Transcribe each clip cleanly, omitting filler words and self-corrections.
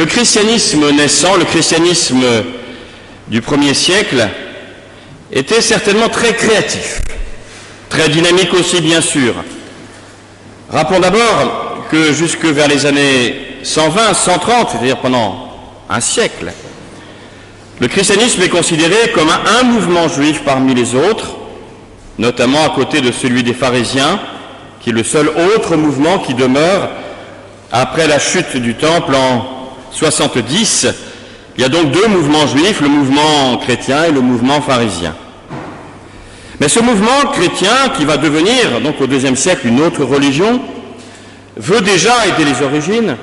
Le christianisme naissant, le christianisme du 1er siècle, était certainement très créatif, très dynamique aussi bien sûr. Rappelons d'abord que jusque vers les années 120, 130, c'est-à-dire pendant un siècle, le christianisme est considéré comme un mouvement juif parmi les autres, notamment à côté de celui des pharisiens, qui est le seul autre mouvement qui demeure après la chute du temple en 70. Il y a donc deux mouvements juifs, le mouvement chrétien et le mouvement pharisien. Mais ce mouvement chrétien, qui va devenir donc au IIe siècle une autre religion, veut déjà, et dès les origines,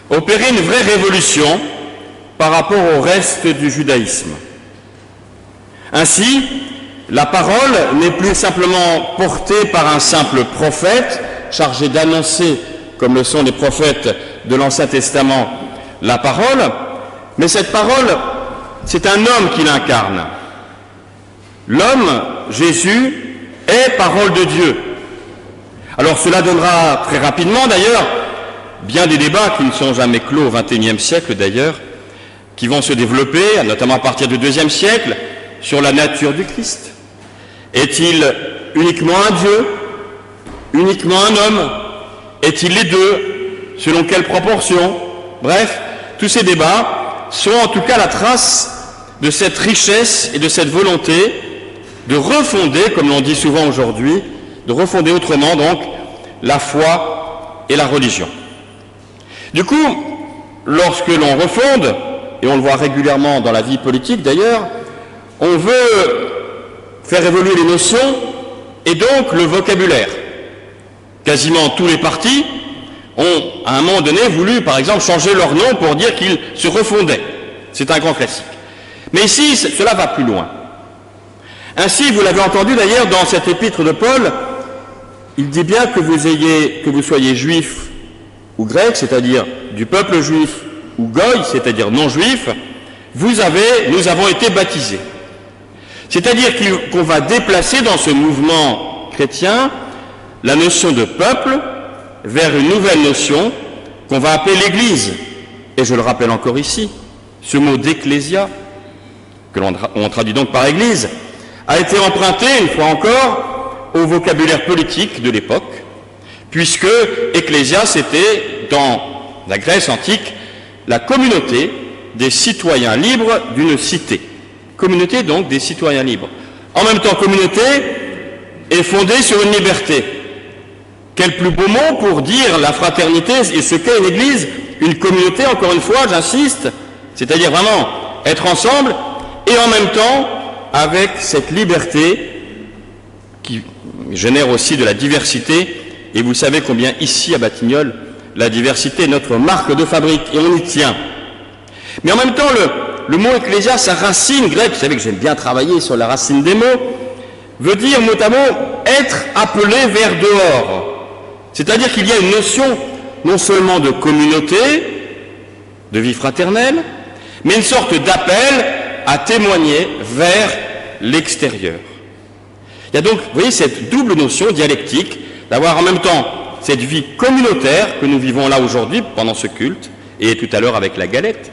opérer une vraie révolution par rapport au reste du judaïsme. Ainsi, la parole n'est plus simplement portée par un simple prophète, chargé d'annoncer, comme le sont les prophètes de l'Ancien Testament, la parole, mais cette parole, c'est un homme qui l'incarne. L'homme, Jésus, est parole de Dieu. Alors cela donnera très rapidement d'ailleurs bien des débats qui ne sont jamais clos au XXIe siècle d'ailleurs, qui vont se développer, notamment à partir du IIe siècle, sur la nature du Christ. Est-il uniquement un Dieu, uniquement un homme? Est-il les deux? Selon quelle proportion? Bref, tous ces débats sont en tout cas la trace de cette richesse et de cette volonté de refonder, comme l'on dit souvent aujourd'hui, de refonder autrement donc la foi et la religion. Du coup, lorsque l'on refonde, et on le voit régulièrement dans la vie politique d'ailleurs, on veut faire évoluer les notions et donc le vocabulaire. Quasiment tous les partis ont, à un moment donné, voulu, par exemple, changer leur nom pour dire qu'ils se refondaient. C'est un grand classique. Mais ici, cela va plus loin. Ainsi, vous l'avez entendu d'ailleurs dans cette épître de Paul, il dit bien que vous soyez juif ou grec, c'est-à-dire du peuple juif, ou goy, c'est-à-dire non juif, nous avons été baptisés. C'est-à-dire qu'on va déplacer dans ce mouvement chrétien la notion de peuple vers une nouvelle notion qu'on va appeler l'Église. Et je le rappelle encore ici, ce mot d'ecclésia, que l'on traduit donc par Église, a été emprunté, une fois encore, au vocabulaire politique de l'époque, puisque ecclésia, c'était, dans la Grèce antique, la communauté des citoyens libres d'une cité. Communauté donc des citoyens libres. En même temps, communauté est fondée sur une liberté. Quel plus beau mot pour dire la fraternité et ce qu'est une église, une communauté, encore une fois, j'insiste, c'est-à-dire vraiment être ensemble et en même temps avec cette liberté qui génère aussi de la diversité. Et vous savez combien ici à Batignolles, la diversité est notre marque de fabrique et on y tient. Mais en même temps, le mot ecclésia, sa racine grecque, vous savez que j'aime bien travailler sur la racine des mots, veut dire mot à mot être appelé vers dehors. C'est-à-dire qu'il y a une notion non seulement de communauté, de vie fraternelle, mais une sorte d'appel à témoigner vers l'extérieur. Il y a donc, vous voyez, cette double notion dialectique d'avoir en même temps cette vie communautaire que nous vivons là aujourd'hui pendant ce culte, et tout à l'heure avec la galette,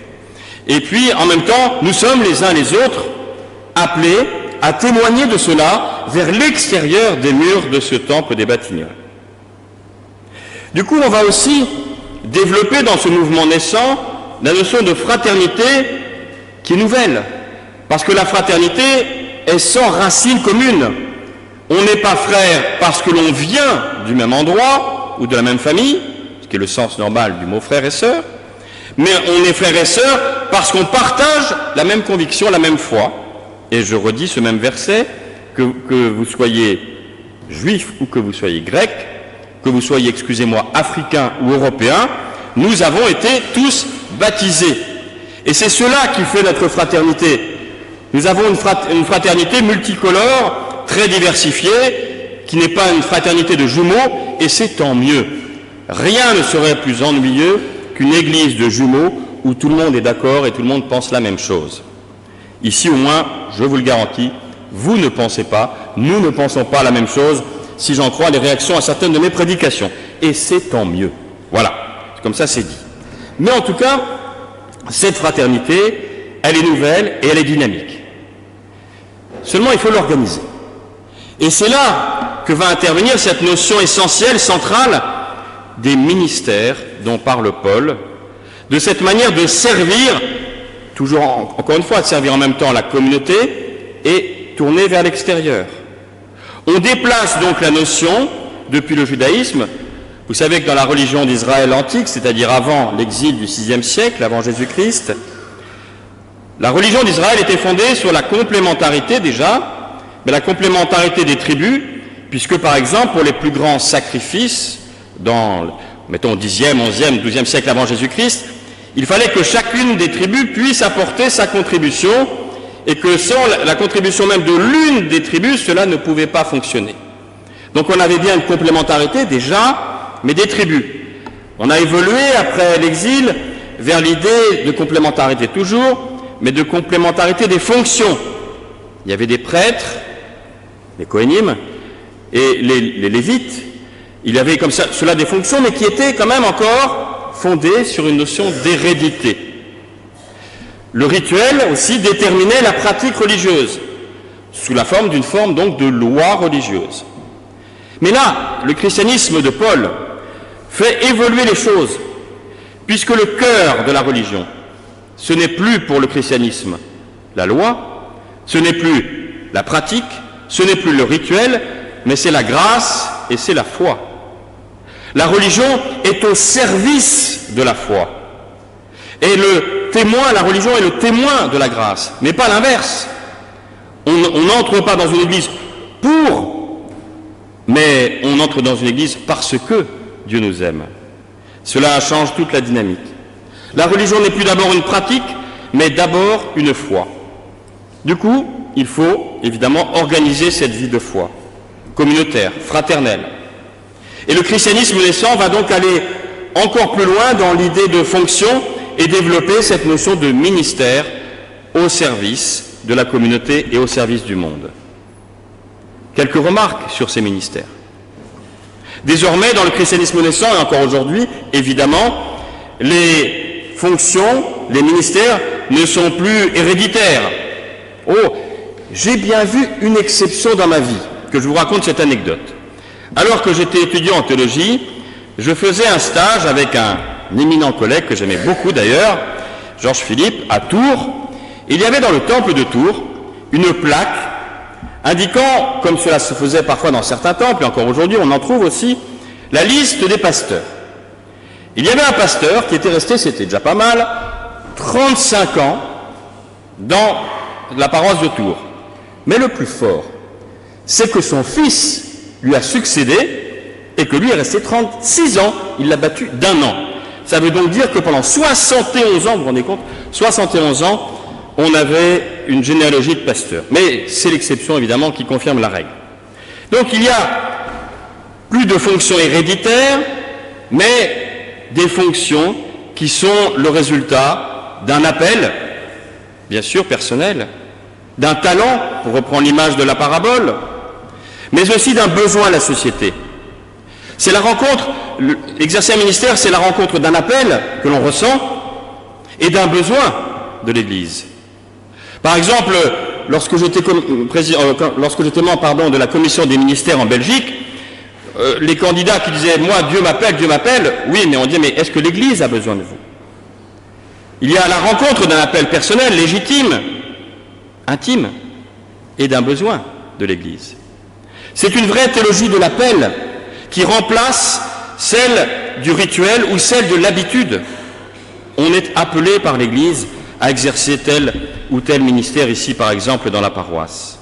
et puis en même temps, nous sommes les uns les autres appelés à témoigner de cela vers l'extérieur des murs de ce temple des Batignolles. Du coup, on va aussi développer dans ce mouvement naissant la notion de fraternité qui est nouvelle, parce que la fraternité est sans racine commune. On n'est pas frère parce que l'on vient du même endroit ou de la même famille, ce qui est le sens normal du mot frère et sœur, mais on est frère et sœur parce qu'on partage la même conviction, la même foi. Et je redis ce même verset, que vous soyez juif ou que vous soyez grec, que vous soyez, excusez-moi, africain ou européen, nous avons été tous baptisés. Et c'est cela qui fait notre fraternité. Nous avons une fraternité multicolore, très diversifiée, qui n'est pas une fraternité de jumeaux, et c'est tant mieux. Rien ne serait plus ennuyeux qu'une église de jumeaux où tout le monde est d'accord et tout le monde pense la même chose. Ici, au moins, je vous le garantis, vous ne pensez pas, nous ne pensons pas la même chose, si j'en crois les réactions à certaines de mes prédications. Et c'est tant mieux. Voilà, comme ça c'est dit. Mais en tout cas, Cette fraternité, elle est nouvelle et elle est dynamique. Seulement, il faut l'organiser. Et c'est là que va intervenir cette notion essentielle, centrale, des ministères dont parle Paul, de cette manière de servir, toujours encore une fois, de servir en même temps la communauté et tourner vers l'extérieur. On déplace donc la notion, depuis le judaïsme. Vous savez que dans la religion d'Israël antique, c'est-à-dire avant l'exil du VIe siècle, avant Jésus-Christ, la religion d'Israël était fondée sur la complémentarité déjà, mais la complémentarité des tribus, puisque par exemple pour les plus grands sacrifices, dans, mettons, 10e, 11e, 12e siècle avant Jésus-Christ, il fallait que chacune des tribus puisse apporter sa contribution, et que sans la contribution même de l'une des tribus, cela ne pouvait pas fonctionner. Donc on avait bien une complémentarité déjà, mais des tribus. On a évolué après l'exil vers l'idée de complémentarité toujours, mais de complémentarité des fonctions. Il y avait des prêtres, les Kohénim, et les Lévites. Il y avait comme ça, cela des fonctions, mais qui étaient quand même encore fondées sur une notion d'hérédité. Le rituel aussi déterminait la pratique religieuse, sous la forme d'une forme donc de loi religieuse. Mais là, le christianisme de Paul fait évoluer les choses, puisque le cœur de la religion, ce n'est plus pour le christianisme la loi, ce n'est plus la pratique, ce n'est plus le rituel, mais c'est la grâce et c'est la foi. La religion est au service de la foi. Et le témoin, la religion est le témoin de la grâce, mais pas l'inverse. On n'entre pas dans une église pour, mais on entre dans une église parce que Dieu nous aime. Cela change toute la dynamique. La religion n'est plus d'abord une pratique, mais d'abord une foi. Du coup, il faut évidemment organiser cette vie de foi, communautaire, fraternelle. Et le christianisme naissant va donc aller encore plus loin dans l'idée de fonction et développer cette notion de ministère au service de la communauté et au service du monde. Quelques remarques sur ces ministères. Désormais, dans le christianisme naissant, et encore aujourd'hui, évidemment, les fonctions, les ministères ne sont plus héréditaires. Oh, j'ai bien vu une exception dans ma vie, que je vous raconte cette anecdote. Alors que j'étais étudiant en théologie, je faisais un stage avec un éminent collègue que j'aimais beaucoup d'ailleurs, Georges Philippe, à Tours. Il y avait dans le temple de Tours une plaque indiquant, comme cela se faisait parfois dans certains temples, et encore aujourd'hui on en trouve aussi, la liste des pasteurs. Il y avait un pasteur qui était resté, c'était déjà pas mal, 35 ans dans la paroisse de Tours. Mais le plus fort, c'est que son fils lui a succédé et que lui est resté 36 ans, il l'a battu d'1 an. Ça veut donc dire que pendant 71 ans, vous vous rendez compte, 71 ans, on avait une généalogie de pasteurs. Mais c'est l'exception évidemment qui confirme la règle. Donc il y a plus de fonctions héréditaires, mais des fonctions qui sont le résultat d'un appel, bien sûr personnel, d'un talent, pour reprendre l'image de la parabole, mais aussi d'un besoin à la société. C'est la rencontre, exercer un ministère, c'est la rencontre d'un appel que l'on ressent et d'un besoin de l'Église. Par exemple, lorsque j'étais membre de la commission des ministères en Belgique, les candidats qui disaient « moi, Dieu m'appelle », oui, mais on dit « mais est-ce que l'Église a besoin de vous ?» Il y a la rencontre d'un appel personnel, légitime, intime, et d'un besoin de l'Église. C'est une vraie théologie de l'appel qui remplace celle du rituel ou celle de l'habitude. On est appelé par l'Église à exercer tel ou tel ministère, ici par exemple dans la paroisse.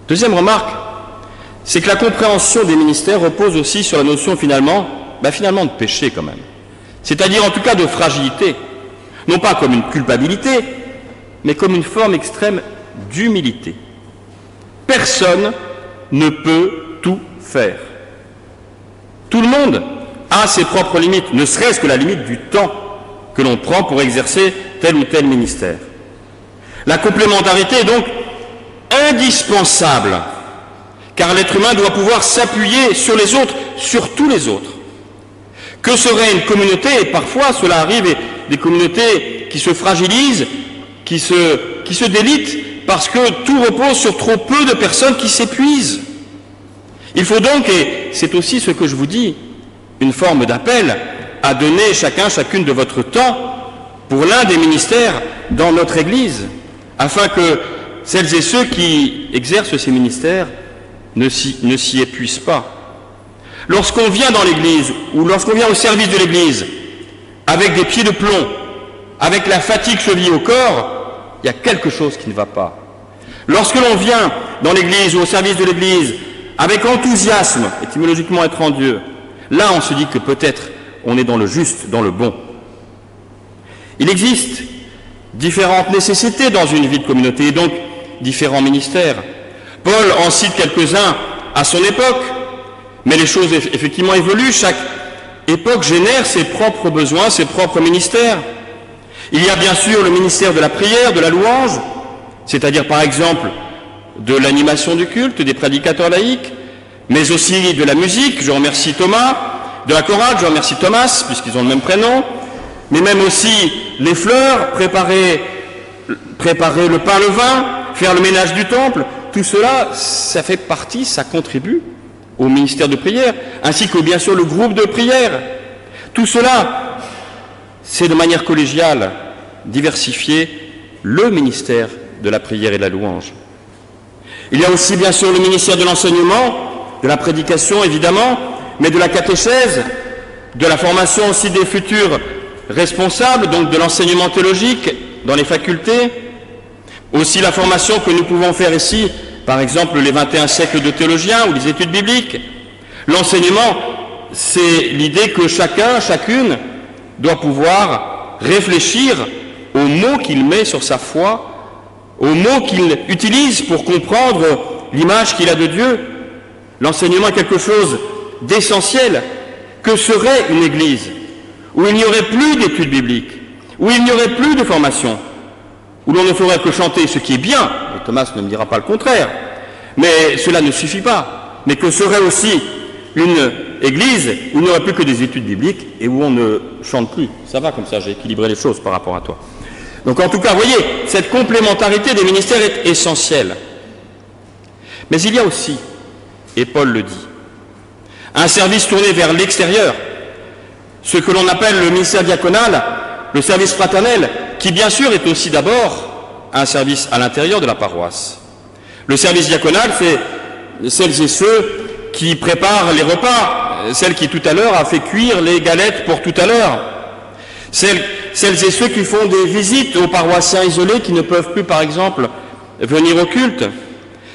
Deuxième remarque, c'est que la compréhension des ministères repose aussi sur la notion finalement de péché quand même. C'est-à-dire en tout cas de fragilité, non pas comme une culpabilité, mais comme une forme extrême d'humilité. Personne ne peut tout faire. Tout le monde a ses propres limites, ne serait-ce que la limite du temps que l'on prend pour exercer tel ou tel ministère. La complémentarité est donc indispensable, car l'être humain doit pouvoir s'appuyer sur les autres, sur tous les autres. Que serait une communauté, et parfois cela arrive, et des communautés qui se fragilisent, qui se délitent, parce que tout repose sur trop peu de personnes qui s'épuisent. Il faut donc, et c'est aussi ce que je vous dis, une forme d'appel à donner chacune de votre temps pour l'un des ministères dans notre Église, afin que celles et ceux qui exercent ces ministères ne s'y épuisent pas. Lorsqu'on vient dans l'Église, ou lorsqu'on vient au service de l'Église, avec des pieds de plomb, avec la fatigue chevillée au corps, il y a quelque chose qui ne va pas. Lorsque l'on vient dans l'Église ou au service de l'Église, avec enthousiasme, étymologiquement être en Dieu, là on se dit que peut-être on est dans le juste, dans le bon. Il existe différentes nécessités dans une vie de communauté, et donc différents ministères. Paul en cite quelques-uns à son époque, mais les choses effectivement évoluent. Chaque époque génère ses propres besoins, ses propres ministères. Il y a bien sûr le ministère de la prière, de la louange, c'est-à-dire par exemple de l'animation du culte, des prédicateurs laïcs, mais aussi de la musique, je remercie Thomas, de la chorale, je remercie Thomas, puisqu'ils ont le même prénom, mais même aussi les fleurs, préparer le pain, le vin, faire le ménage du temple, tout cela, ça fait partie, ça contribue au ministère de prière, ainsi que bien sûr le groupe de prière. Tout cela, c'est de manière collégiale, diversifié, le ministère de la prière et de la louange. Il y a aussi bien sûr le ministère de l'enseignement, de la prédication évidemment, mais de la catéchèse, de la formation aussi des futurs responsables, donc de l'enseignement théologique dans les facultés, aussi la formation que nous pouvons faire ici, par exemple les 21 siècles de théologiens ou les études bibliques. L'enseignement, c'est l'idée que chacune doit pouvoir réfléchir aux mots qu'il met sur sa foi, aux mots qu'il utilise pour comprendre l'image qu'il a de Dieu. L'enseignement est quelque chose d'essentiel. Que serait une église où il n'y aurait plus d'études bibliques, où il n'y aurait plus de formation, où l'on ne ferait que chanter, ce qui est bien, et Thomas ne me dira pas le contraire, mais cela ne suffit pas. Mais que serait aussi une église où il n'y aurait plus que des études bibliques et où on ne chante plus? Ça va comme ça, j'ai équilibré les choses par rapport à toi. Donc en tout cas, vous voyez, cette complémentarité des ministères est essentielle. Mais il y a aussi, et Paul le dit, un service tourné vers l'extérieur, ce que l'on appelle le ministère diaconal, le service fraternel, qui bien sûr est aussi d'abord un service à l'intérieur de la paroisse. Le service diaconal, c'est celles et ceux qui préparent les repas, celle qui tout à l'heure a fait cuire les galettes pour tout à l'heure, celles et ceux qui font des visites aux paroissiens isolés qui ne peuvent plus, par exemple, venir au culte,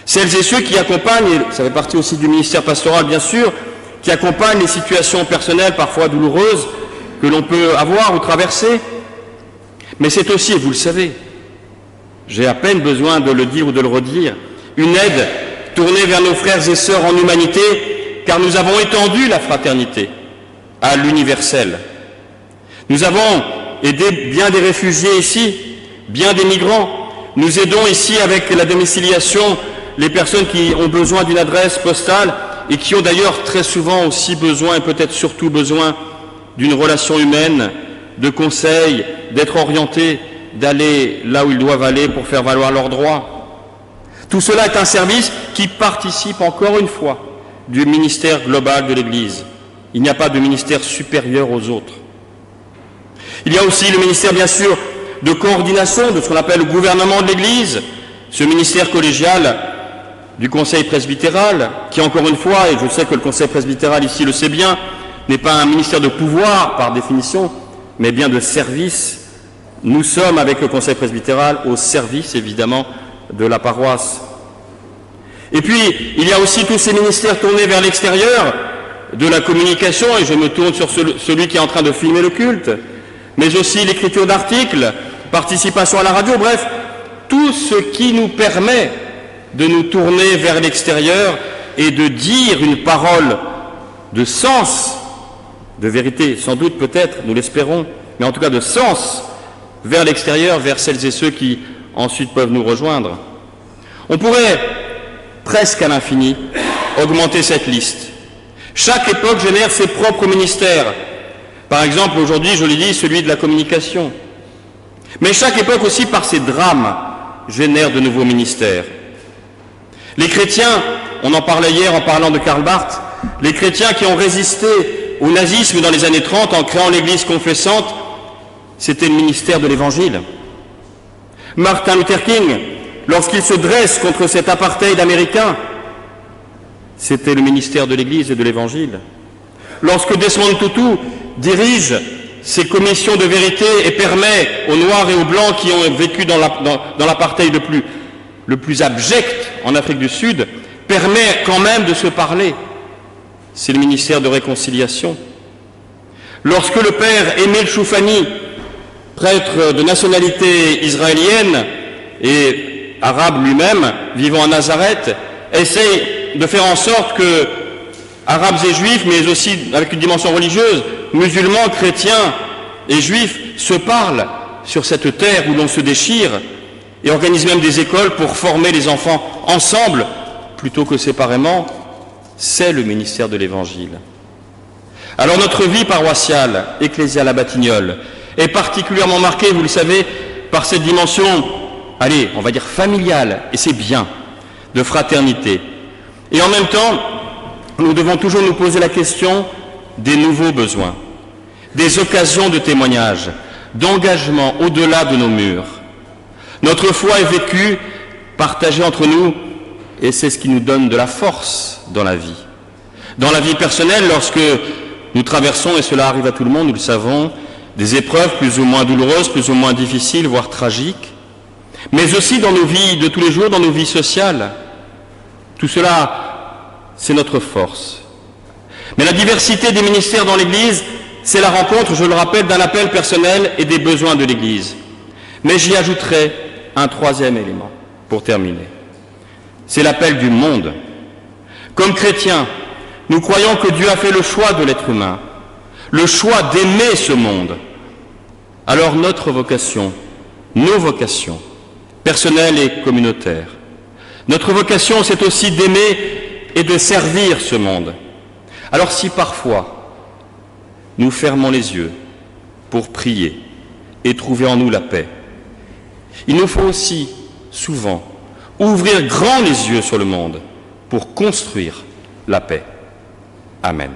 celles et ceux qui accompagnent, et ça fait partie aussi du ministère pastoral bien sûr, qui accompagnent les situations personnelles parfois douloureuses que l'on peut avoir ou traverser. Mais c'est aussi, et vous le savez, j'ai à peine besoin de le dire ou de le redire, une aide tournée vers nos frères et sœurs en humanité, car nous avons étendu la fraternité à l'universel. Nous avons aidé bien des réfugiés ici, bien des migrants. Nous aidons ici avec la domiciliation les personnes qui ont besoin d'une adresse postale et qui ont d'ailleurs très souvent aussi besoin, et peut-être surtout besoin, d'une relation humaine, de conseils, d'être orientés, d'aller là où ils doivent aller pour faire valoir leurs droits. Tout cela est un service qui participe encore une fois du ministère global de l'Église. Il n'y a pas de ministère supérieur aux autres. Il y a aussi le ministère, bien sûr, de coordination de ce qu'on appelle le gouvernement de l'Église, ce ministère collégial du Conseil presbytéral, qui encore une fois, et je sais que le Conseil presbytéral ici le sait bien, n'est pas un ministère de pouvoir par définition, mais bien de service. Nous sommes, avec le Conseil presbytéral, au service, évidemment, de la paroisse. Et puis, il y a aussi tous ces ministères tournés vers l'extérieur, de la communication, et je me tourne sur celui qui est en train de filmer le culte, mais aussi l'écriture d'articles, participation à la radio, bref, tout ce qui nous permet de nous tourner vers l'extérieur et de dire une parole de sens, de vérité, sans doute peut-être, nous l'espérons, mais en tout cas de sens, vers l'extérieur, vers celles et ceux qui ensuite peuvent nous rejoindre. On pourrait, presque à l'infini, augmenter cette liste. Chaque époque génère ses propres ministères. Par exemple, aujourd'hui, je l'ai dit, celui de la communication. Mais chaque époque aussi, par ses drames, génère de nouveaux ministères. Les chrétiens, on en parlait hier en parlant de Karl Barth, les chrétiens qui ont résisté au nazisme dans les années 30 en créant l'Église confessante, c'était le ministère de l'Évangile. Martin Luther King, lorsqu'il se dresse contre cet apartheid américain, c'était le ministère de l'Église et de l'Évangile. Lorsque Desmond Tutu dirige ces commissions de vérité et permet aux Noirs et aux Blancs qui ont vécu dans l'apartheid le plus abject en Afrique du Sud, permet quand même de se parler, c'est le ministère de réconciliation. Lorsque le père Émile Choufani, prêtre de nationalité israélienne et arabe lui-même, vivant à Nazareth, essaye de faire en sorte que arabes et juifs, mais aussi avec une dimension religieuse, musulmans, chrétiens et juifs, se parlent sur cette terre où l'on se déchire et organise même des écoles pour former les enfants ensemble plutôt que séparément, c'est le ministère de l'Évangile. Alors notre vie paroissiale, ecclésiale à Batignolles, est particulièrement marquée, vous le savez, par cette dimension, allez, on va dire familiale, et c'est bien, de fraternité. Et en même temps, nous devons toujours nous poser la question des nouveaux besoins, des occasions de témoignage, d'engagement au-delà de nos murs. Notre foi est vécue, partagée entre nous, et c'est ce qui nous donne de la force dans la vie. Dans la vie personnelle, lorsque nous traversons, et cela arrive à tout le monde, nous le savons, des épreuves plus ou moins douloureuses, plus ou moins difficiles, voire tragiques, mais aussi dans nos vies de tous les jours, dans nos vies sociales. Tout cela, c'est notre force. Mais la diversité des ministères dans l'Église, c'est la rencontre, je le rappelle, d'un appel personnel et des besoins de l'Église. Mais j'y ajouterai un troisième élément, pour terminer. C'est l'appel du monde. Comme chrétiens, nous croyons que Dieu a fait le choix de l'être humain, le choix d'aimer ce monde. Alors notre vocation, nos vocations, personnelles et communautaires, notre vocation, c'est aussi d'aimer et de servir ce monde. Alors si parfois nous fermons les yeux pour prier et trouver en nous la paix, il nous faut aussi souvent ouvrir grand les yeux sur le monde pour construire la paix. Amen.